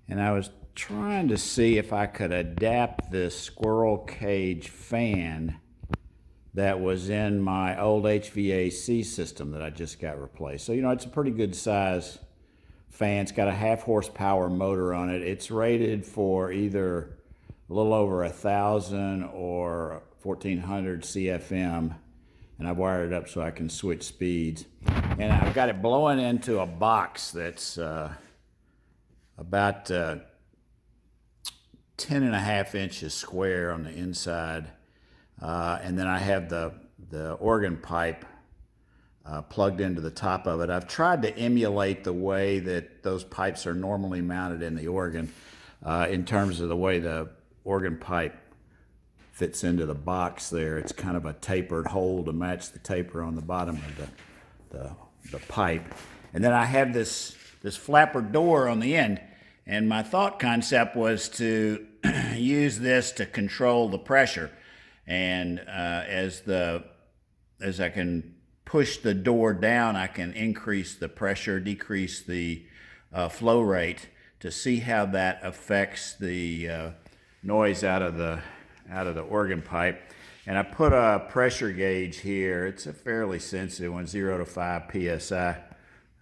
and I was trying to see if I could adapt this squirrel cage fan that was in my old HVAC system that I just got replaced. So, it's a pretty good size fan. It's got a 1/2 horsepower motor on it. It's rated for either a little over 1,000 or 1,400 CFM, and I've wired it up so I can switch speeds. And I've got it blowing into a box that's about 10.5 inches square on the inside. And then I have the organ pipe plugged into the top of it. I've tried to emulate the way that those pipes are normally mounted in the organ in terms of the way the organ pipe fits into the box there. It's kind of a tapered hole to match the taper on the bottom of the pipe. And then I have this flapper door on the end. And my thought concept was to use this to control the pressure. And as I can push the door down, I can increase the pressure, decrease the flow rate to see how that affects the noise out of the organ pipe. And I put a pressure gauge here. It's a fairly sensitive one, 0 to 5 psi.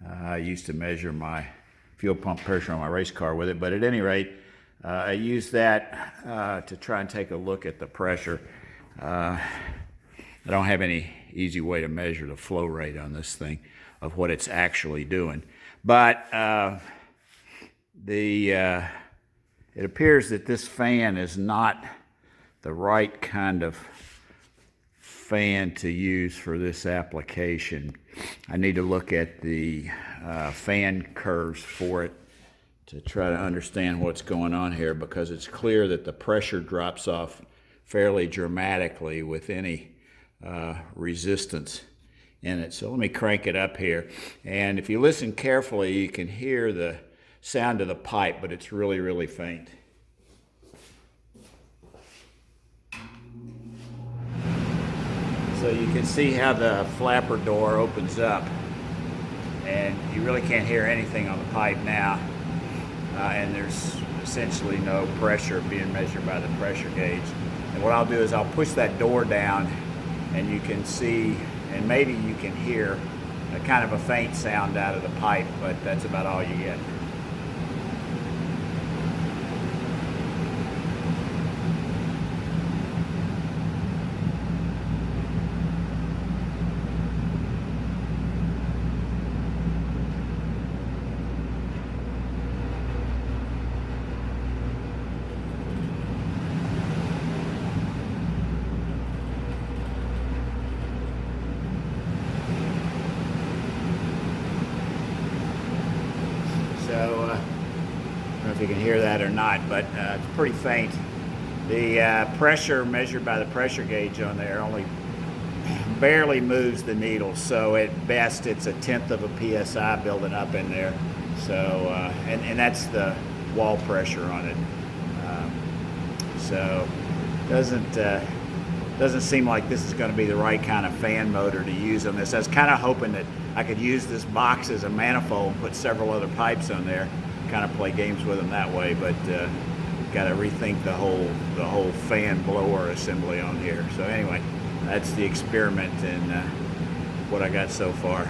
I used to measure my fuel pump pressure on my race car with it, but at any rate, I use that to try and take a look at the pressure. I don't have any easy way to measure the flow rate on this thing of what it's actually doing, but it appears that this fan is not the right kind of fan to use for this application. I need to look at the fan curves for it to try to understand what's going on here, because it's clear that the pressure drops off fairly dramatically with any resistance in it. So let me crank it up here, and if you listen carefully you can hear the sound of the pipe, but it's really, really faint. So you can see how the flapper door opens up, and you really can't hear anything on the pipe now, and there's essentially no pressure being measured by the pressure gauge. And what I'll do is I'll push that door down, and you can see, and maybe you can hear a kind of a faint sound out of the pipe, but that's about all you get. So, I don't know if you can hear that or not, but it's pretty faint. The pressure measured by the pressure gauge on there only barely moves the needle, so at best it's 1/10 of a psi building up in there. So, and that's the wall pressure on it. So, doesn't seem like this is going to be the right kind of fan motor to use on this. I was kind of hoping that I could use this box as a manifold and put several other pipes on there, kind of play games with them that way, but got to rethink the whole fan blower assembly on here. So anyway, that's the experiment and what I got so far.